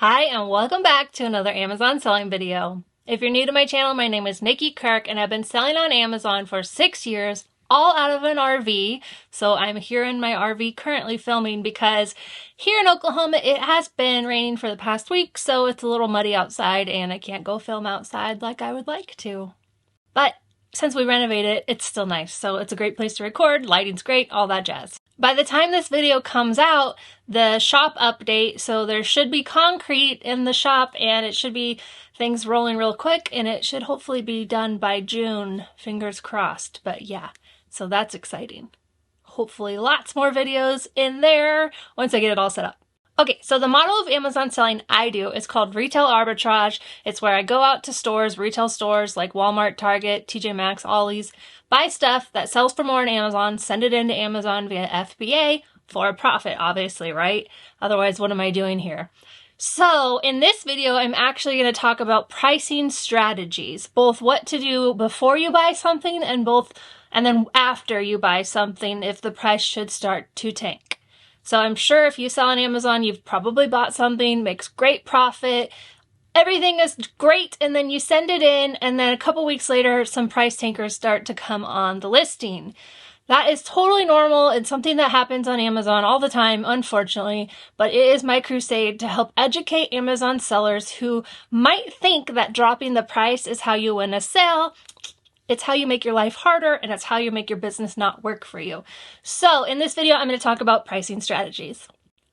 Hi and welcome back to another Amazon selling video. If you're new to my channel, my name is Nikki Kirk and I've been selling on Amazon for 6 years, all out of an RV. So I'm here in my RV currently filming because here in Oklahoma it has been raining for the past week, so it's a little muddy outside and I can't go film outside like I would like to. But since we renovated it, it's still nice, so it's a great place to record, lighting's great, all that jazz. By the time this video comes out, the shop update, so there should be concrete in the shop and it should be things rolling real quick and it should hopefully be done by June, fingers crossed. But yeah, so that's exciting. Hopefully lots more videos in there once I get it all set up. Okay, so the model of Amazon selling I do is called retail arbitrage. It's where I go out to stores, retail stores like Walmart, Target, TJ Maxx, Ollie's, buy stuff that sells for more on Amazon, send it into Amazon via FBA for a profit, obviously, right? Otherwise, what am I doing here? So in this video, I'm actually going to talk about pricing strategies, both what to do before you buy something and then after you buy something if the price should start to tank. So I'm sure if you sell on Amazon, you've probably bought something, makes great profit, everything is great, and then you send it in, and then a couple weeks later, some price tankers start to come on the listing. That is totally normal. It's something that happens on Amazon all the time, unfortunately, but it is my crusade to help educate Amazon sellers who might think that dropping the price is how you win a sale. It's how you make your life harder, and it's how you make your business not work for you. So in this video, I'm going to talk about pricing strategies.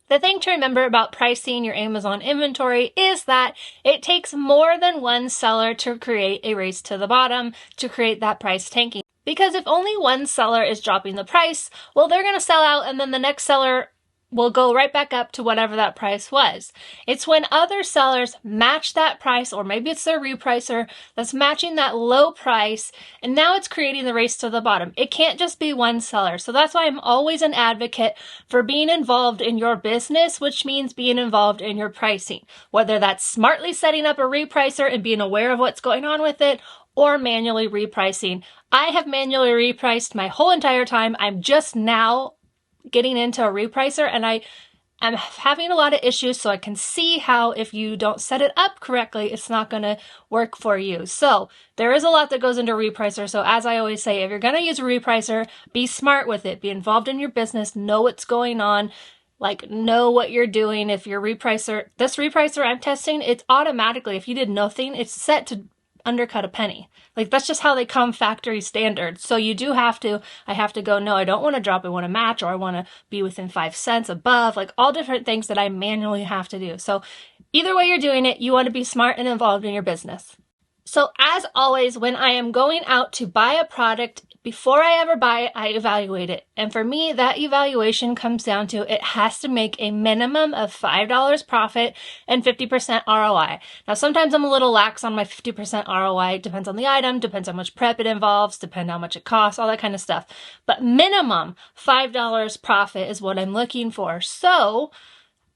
The thing to remember about pricing your Amazon inventory is that it takes more than one seller to create a race to the bottom, to create that price tanking. Because if only one seller is dropping the price, well, they're going to sell out, and then the next seller will go right back up to whatever that price was. It's when other sellers match that price, or maybe it's their repricer that's matching that low price, and now it's creating the race to the bottom. It can't just be one seller. So that's why I'm always an advocate for being involved in your business, which means being involved in your pricing. Whether that's smartly setting up a repricer and being aware of what's going on with it, or manually repricing. I have manually repriced my whole entire time. I'm just now getting into a repricer, and I'm having a lot of issues, so I can see how if you don't set it up correctly, it's not going to work for you. So there is a lot that goes into repricer. So as I always say, if you're going to use a repricer, be smart with it, be involved in your business, know what's going on, like know what you're doing. If your repricer, this repricer I'm testing, it's automatically, if you did nothing, it's set to undercut a penny. Like that's just how they come factory standard. So you do have to, I have to go, no, I don't want to drop, I want to match, or I want to be within 5 cents above, like all different things that I manually have to do. So either way you're doing it, you want to be smart and involved in your business. So as always, when I am going out to buy a product, before I ever buy it, I evaluate it. And for me, that evaluation comes down to it has to make a minimum of $5 profit and 50% ROI. Now, sometimes I'm a little lax on my 50% ROI. It depends on the item, depends how much prep it involves, depends how much it costs, all that kind of stuff. But minimum $5 profit is what I'm looking for. So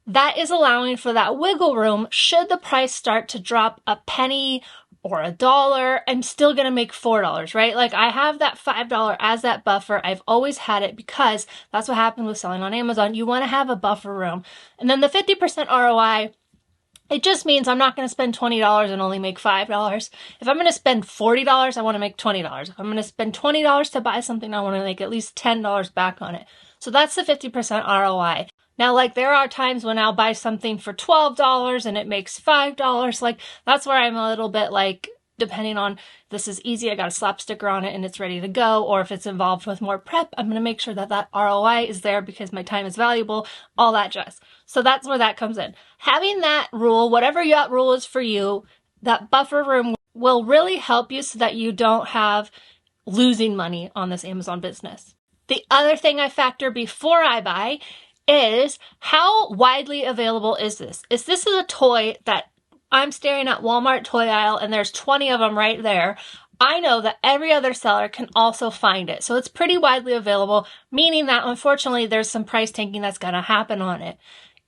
that is allowing for that wiggle room. Should the price start to drop a penny or $1, I'm still going to make $4, right? Like I have that $5 as that buffer. I've always had it because that's what happened with selling on Amazon. You want to have a buffer room. And then the 50% ROI, it just means I'm not going to spend $20 and only make $5. If I'm going to spend $40, I want to make $20. If I'm going to spend $20 to buy something, I want to make at least $10 back on it. So that's the 50% ROI. Now, like there are times when I'll buy something for $12 and it makes $5. Like that's where I'm a little bit like, depending on this is easy, I got a slap sticker on it and it's ready to go. Or if it's involved with more prep, I'm going to make sure that that ROI is there because my time is valuable, all that jazz. So that's where that comes in. Having that rule, whatever that rule is for you, that buffer room will really help you so that you don't have losing money on this Amazon business. The other thing I factor before I buy is how widely available is this? If this is a toy that I'm staring at Walmart toy aisle and there's 20 of them right there, I know that every other seller can also find it. So it's pretty widely available, meaning that unfortunately there's some price tanking that's going to happen on it.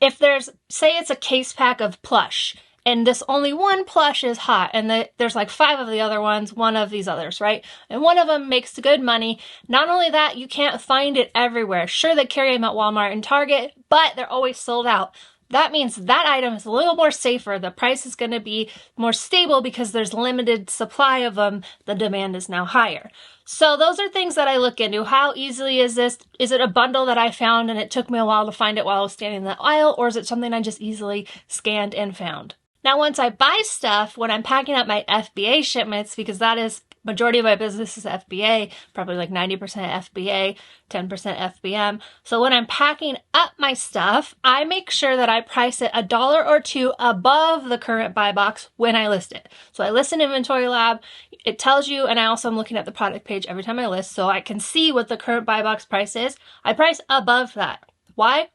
If there's, say it's a case pack of plush, and this only one plush is hot, and there's like 5 of the other ones, one of these others, right? And one of them makes good money. Not only that, you can't find it everywhere. Sure, they carry them at Walmart and Target, but they're always sold out. that means that item is a little more safer. The price is going to be more stable because there's limited supply of them. The demand is now higher. So those are things that I look into. How easily is this? Is it a bundle that I found and it took me a while to find it while I was standing in the aisle, or is it something I just easily scanned and found? Now, once I buy stuff, when I'm packing up my FBA shipments, because that is majority of my business is FBA, probably like 90% FBA, 10% FBM. So when I'm packing up my stuff, I make sure that I price it $1 or $2 above the current buy box when I list it. So I list in Inventory Lab, it tells you, and I also am looking at the product page every time I list so I can see what the current buy box price is. I price above that. Why?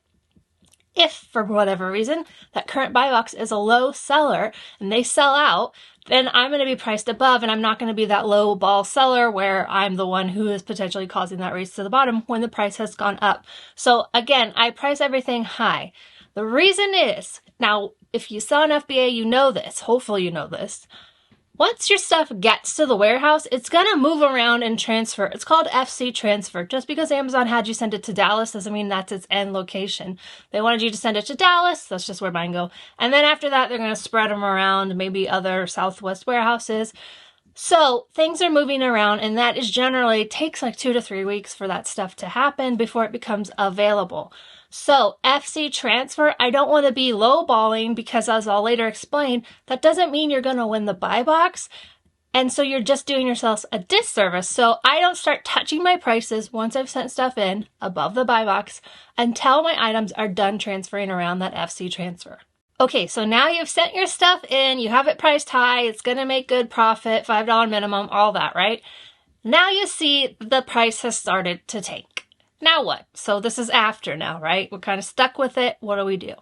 If, for whatever reason, that current buy box is a low seller and they sell out, then I'm going to be priced above, and I'm not going to be that low ball seller where I'm the one who is potentially causing that race to the bottom when the price has gone up. So again, I price everything high. The reason is, now, if you sell an FBA, you know this. Hopefully you know this. Once your stuff gets to the warehouse, it's going to move around and transfer. It's called FC transfer. Just because Amazon had you send it to Dallas doesn't mean that's its end location. They wanted you to send it to Dallas. That's just where mine go. And then after that, they're going to spread them around, maybe other Southwest warehouses. So things are moving around, and that is generally takes like 2 to 3 weeks for that stuff to happen before it becomes available. So FC transfer, I don't want to be lowballing because, as I'll later explain, that doesn't mean you're going to win the buy box. And so you're just doing yourselves a disservice. So I don't start touching my prices once I've sent stuff in above the buy box until my items are done transferring around that FC transfer. Okay, so now you've sent your stuff in, you have it priced high, it's going to make good profit, $5 minimum, all that, right? Now you see the price has started to tank. Now what? So this is after now, right? We're kind of stuck with it. What do we do?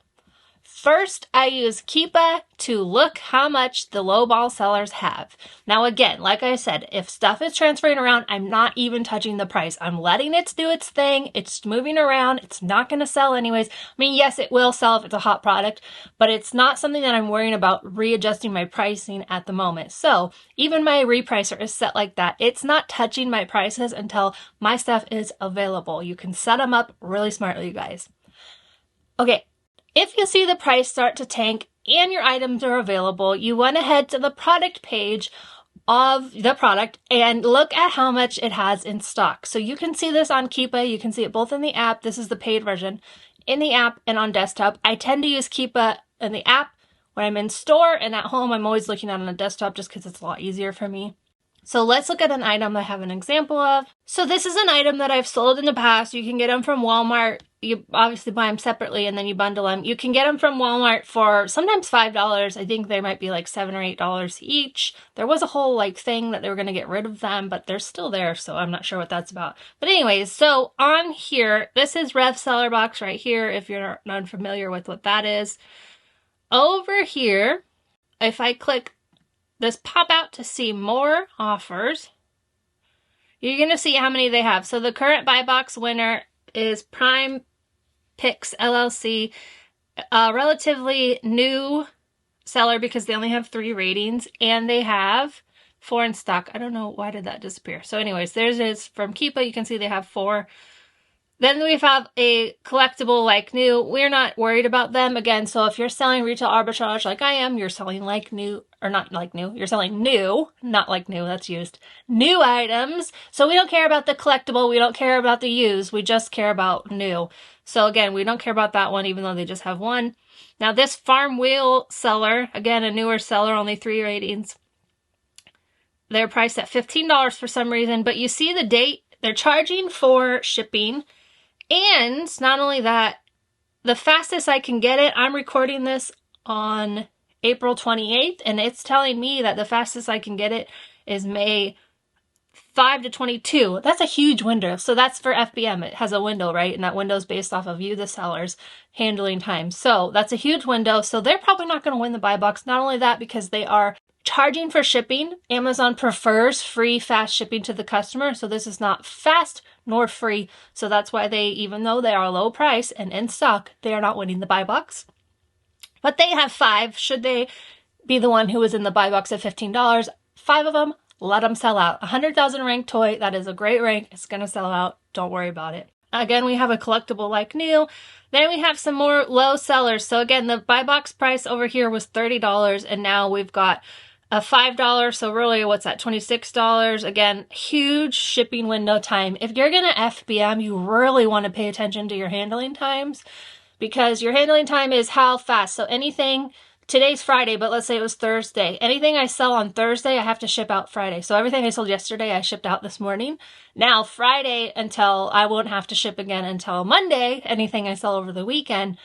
First, I use Keepa to look how much the lowball sellers have. Now again, like I said, if stuff is transferring around, I'm not even touching the price. I'm letting it do its thing. It's moving around. It's not going to sell anyways. I mean, yes, it will sell if it's a hot product, but it's not something that I'm worrying about readjusting my pricing at the moment. So even my repricer is set like that. It's not touching my prices until my stuff is available. You can set them up really smartly, you guys. Okay. If you see the price start to tank and your items are available, you want to head to the product page of the product and look at how much it has in stock. So you can see this on Keepa. You can see it both in the app. This is the paid version. In the app and on desktop. I tend to use Keepa in the app when I'm in store, and at home I'm always looking at it on a desktop just because it's a lot easier for me. So let's look at an item I have an example of. So this is an item that I've sold in the past. You can get them from Walmart. You obviously buy them separately and then you bundle them. You can get them from Walmart for sometimes $5. I think they might be like $7 or $8 each. There was a whole like thing that they were going to get rid of them, but they're still there, so I'm not sure what that's about. But anyways, so on here, this is Rev Seller Box right here, if you're not familiar with what that is. Over here, if I click this pop out to see more offers, you're going to see how many they have. So the current buy box winner is Prime Picks LLC, a relatively new seller because they only have 3 ratings and they have 4 in stock. I don't know, why did that disappear? So anyways, theirs is from Keepa. You can see they have 4. Then we have a collectible like new. We're not worried about them again. So if you're selling retail arbitrage like I am, you're selling like new, or not like new. You're selling new, not like new, that's used. New items. So we don't care about the collectible. We don't care about the used. We just care about new. So again, we don't care about that one, even though they just have 1. Now this Farm Wheel seller, again, a newer seller, only 3 ratings. They're priced at $15 for some reason, but you see the date. They're charging for shipping. And not only that, the fastest I can get it, I'm recording this on April 28th, and it's telling me that the fastest I can get it is May 5 to 22. That's a huge window. So that's for FBM. It has a window, right? And that window is based off of you, the seller's handling time. So that's a huge window. So they're probably not going to win the buy box. Not only that, because they are charging for shipping. Amazon prefers free, fast shipping to the customer. So this is not fast nor free. So that's why they, even though they are low price and in stock, they are not winning the buy box. But they have 5. Should they be the one who was in the buy box at $15, 5 of them, let them sell out. 100,000 rank toy. That is a great rank. It's going to sell out. Don't worry about it. Again, we have a collectible like new. Then we have some more low sellers. So again, the buy box price over here was $30, and now we've got a $5. So really, what's that? $26. Again, huge shipping window time. If you're gonna FBM, you really want to pay attention to your handling times, because your handling time is how fast. So anything, today's Friday, but let's say it was Thursday. Anything I sell on Thursday, I have to ship out Friday. So everything I sold yesterday, I shipped out this morning. Now Friday, until I won't have to ship again until Monday, anything I sell over the weekend.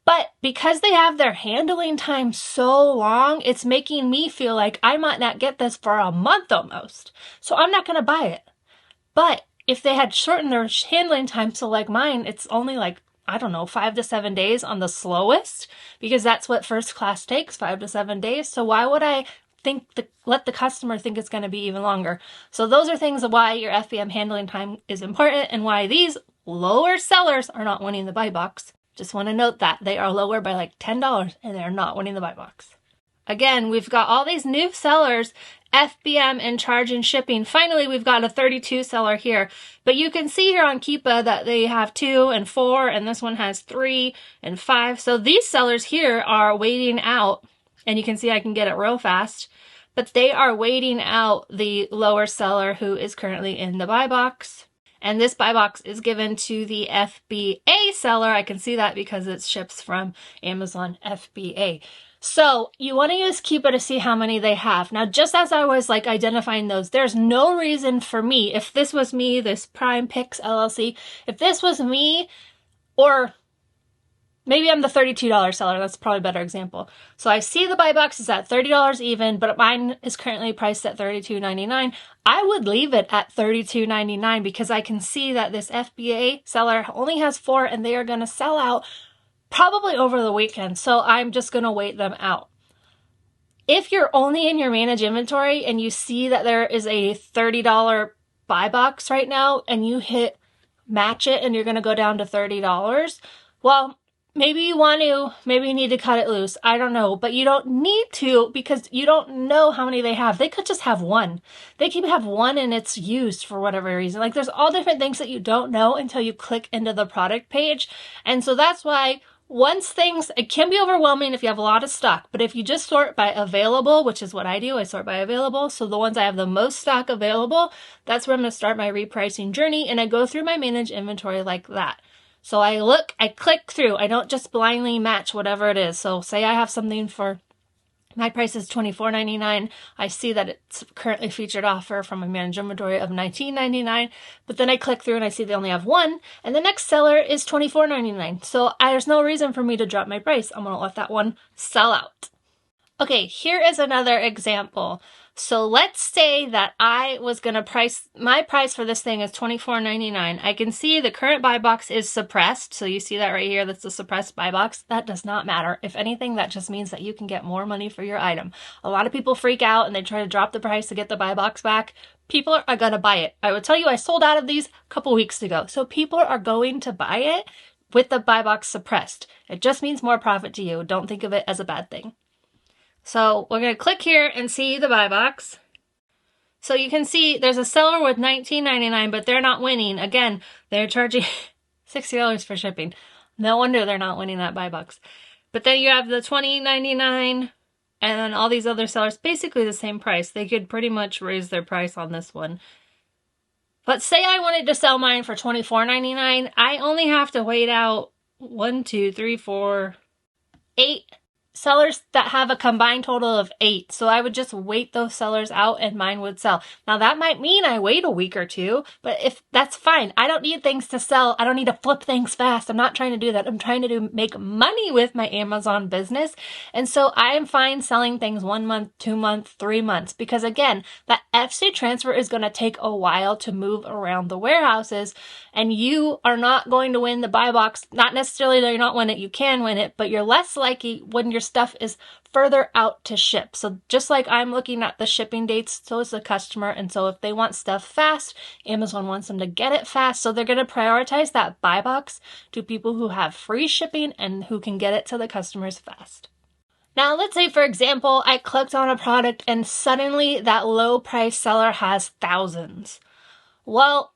But because they have their handling time so long, it's making me feel like I might not get this for a month almost. So I'm not going to buy it. But if they had shortened their handling time, so like mine, it's only like, I don't know, 5 to 7 days on the slowest, because that's what first class takes, 5 to 7 days. So why would I let the customer think it's going to be even longer? So those are things of why your FBM handling time is important, and why these lower sellers are not winning the buy box. Just want to note that they are lower by like $10 and they're not winning the buy box. Again, we've got all these new sellers, FBM and charging shipping. Finally, we've got a 32 seller here. But you can see here on Keepa that they have 2 and 4, and this one has 3 and 5. So these sellers here are waiting out, and you can see I can get it real fast, but they are waiting out the lower seller who is currently in the buy box. And this buy box is given to the FBA seller. I can see that because it ships from Amazon FBA. So you want to use Keepa to see how many they have. Now, just as I was like identifying those, there's no reason for me, if this was me, this Prime Picks LLC, if this was me, or maybe I'm the $32 seller, that's probably a better example. So I see the buy box is at $30 even, but mine is currently priced at $32.99. I would leave it at $32.99 because I can see that this FBA seller only has 4 and they are going to sell out probably over the weekend. So I'm just going to wait them out. If you're only in your manage inventory and you see that there is a $30 buy box right now and you hit match it and you're going to go down to $30, well, maybe you need to cut it loose. I don't know, but you don't need to, because you don't know how many they have. They could just have 1. They could have 1 and it's used for whatever reason. Like, there's all different things that you don't know until you click into the product page. And so that's why it can be overwhelming if you have a lot of stock, but if you just sort by available, which is what I do, I sort by available. So the ones I have the most stock available, that's where I'm going to start my repricing journey. And I go through my managed inventory like that. So I click through. I don't just blindly match whatever it is. So say I have something for, my price is $24.99. I see that it's currently featured offer from a managed inventory of $19.99. But then I click through and I see they only have 1. And the next seller is $24.99. So there's no reason for me to drop my price. I'm going to let that one sell out. Okay, here is another example. So let's say that I was going to my price for this thing is $24.99. I can see the current buy box is suppressed. So you see that right here, that's the suppressed buy box. That does not matter. If anything, that just means that you can get more money for your item. A lot of people freak out and they try to drop the price to get the buy box back. People are going to buy it. I will tell you, I sold out of these a couple weeks ago. So people are going to buy it with the buy box suppressed. It just means more profit to you. Don't think of it as a bad thing. So we're going to click here and see the buy box. So you can see there's a seller with $19.99, but they're not winning. Again, they're charging $60 for shipping. No wonder they're not winning that buy box. But then you have the $20.99 and then all these other sellers, basically the same price. They could pretty much raise their price on this one. But say I wanted to sell mine for $24.99, I only have to wait out 8 sellers that have a combined total of 8. So I would just wait those sellers out and mine would sell. Now that might mean I wait a week or 2, but if that's fine. I don't need things to sell. I don't need to flip things fast. I'm not trying to do that. I'm trying to make money with my Amazon business. And so I am fine selling things 1 month, 2 months, 3 months, because again, that FC transfer is going to take a while to move around the warehouses, and you are not going to win the buy box. Not necessarily that you're not win it. You can win it, but you're less likely when your stuff is further out to ship. So just like I'm looking at the shipping dates, so is the customer. And so if they want stuff fast, Amazon wants them to get it fast. So they're going to prioritize that buy box to people who have free shipping and who can get it to the customers fast. Now, let's say, for example, I clicked on a product and suddenly that low price seller has thousands. Well,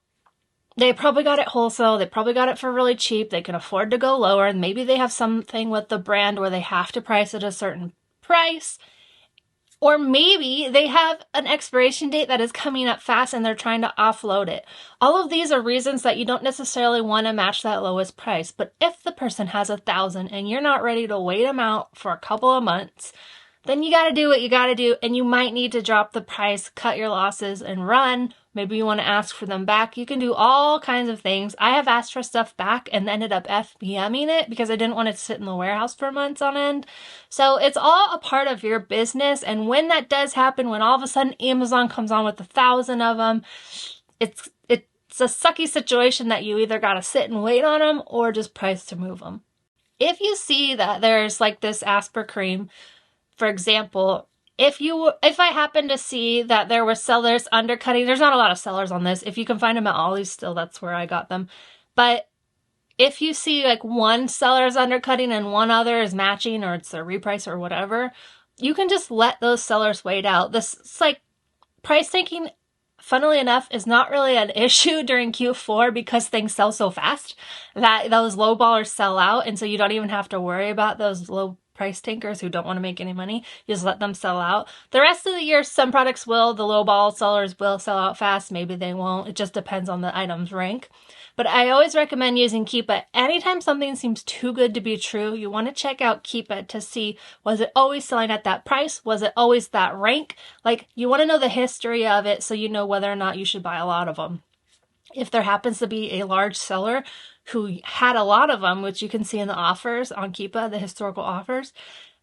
They probably got it wholesale. They probably got it for really cheap. They can afford to go lower. And maybe they have something with the brand where they have to price at a certain price. Or maybe they have an expiration date that is coming up fast and they're trying to offload it. All of these are reasons that you don't necessarily want to match that lowest price. But if the person has 1,000 and you're not ready to wait them out for a couple of months, then you got to do what you got to do, and you might need to drop the price, cut your losses, and run. Maybe you want to ask for them back. You can do all kinds of things. I have asked for stuff back and ended up FBMing it because I didn't want it to sit in the warehouse for months on end. So it's all a part of your business, and when that does happen, when all of a sudden Amazon comes on with 1,000 of them, it's a sucky situation that you either got to sit and wait on them or just price to move them. If you see that there's like this Asper cream, for example, if I happen to see that there were sellers undercutting, there's not a lot of sellers on this. If you can find them at Ollie's still, that's where I got them. But if you see like one seller is undercutting and one other is matching, or it's a reprice or whatever, you can just let those sellers wait out. This is like price taking, funnily enough, is not really an issue during Q4 because things sell so fast that those low ballers sell out. And so you don't even have to worry about those low price tankers who don't want to make any money. You just let them sell out. The rest of the year, some products will. The low ball sellers will sell out fast. Maybe they won't. It just depends on the item's rank. But I always recommend using Keepa. Anytime something seems too good to be true, you want to check out Keepa to see, was it always selling at that price? Was it always that rank? Like, you want to know the history of it so you know whether or not you should buy a lot of them. If there happens to be a large seller who had a lot of them, which you can see in the offers on Keepa, the historical offers,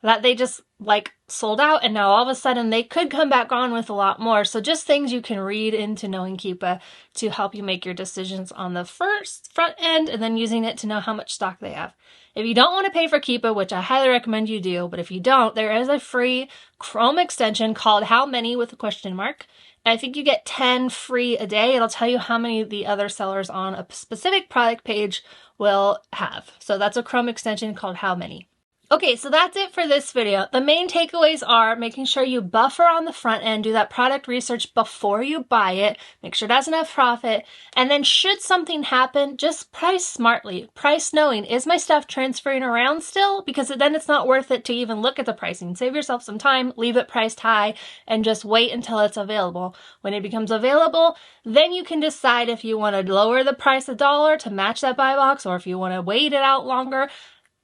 that they just like sold out and now all of a sudden they could come back on with a lot more. So just things you can read into knowing Keepa to help you make your decisions on the front end, and then using it to know how much stock they have. If you don't want to pay for Keepa, which I highly recommend you do, but if you don't, there is a free Chrome extension called How Many with a question mark. I think you get 10 free a day. It'll tell you how many the other sellers on a specific product page will have. So that's a Chrome extension called How Many. Okay, so that's it for this video. The main takeaways are making sure you buffer on the front end, do that product research before you buy it, make sure it has enough profit, and then should something happen, just price smartly. Price knowing, is my stuff transferring around still? Because then it's not worth it to even look at the pricing. Save yourself some time, leave it priced high, and just wait until it's available. When it becomes available, then you can decide if you want to lower the price $1 to match that buy box, or if you want to wait it out longer.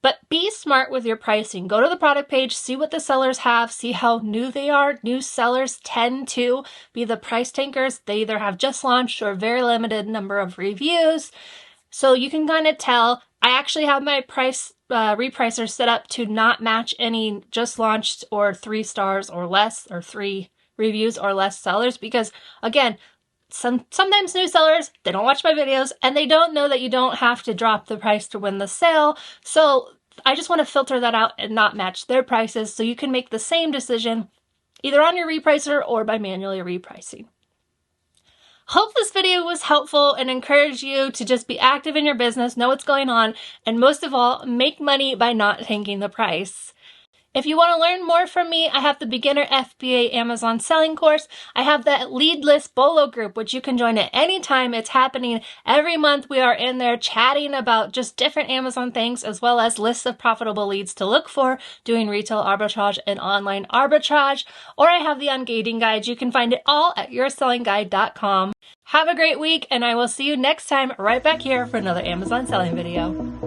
But be smart with your pricing. Go to the product page, see what the sellers have, see how new they are. New sellers tend to be the price tankers. They either have just launched or a very limited number of reviews. So you can kind of tell. I actually have my price repricer set up to not match any just launched or 3 stars or less, or 3 reviews or less sellers, because again, sometimes new sellers, they don't watch my videos and they don't know that you don't have to drop the price to win the sale. So I just want to filter that out and not match their prices so you can make the same decision either on your repricer or by manually repricing. Hope this video was helpful and encouraged you to just be active in your business, know what's going on, and most of all, make money by not tanking the price. If you want to learn more from me, I have the Beginner FBA Amazon Selling course. I have the Lead List Bolo group, which you can join at any time. It's happening every month. We are in there chatting about just different Amazon things, as well as lists of profitable leads to look for, doing retail arbitrage and online arbitrage. Or I have the Ungating Guide. You can find it all at yoursellingguide.com. Have a great week, and I will see you next time right back here for another Amazon selling video.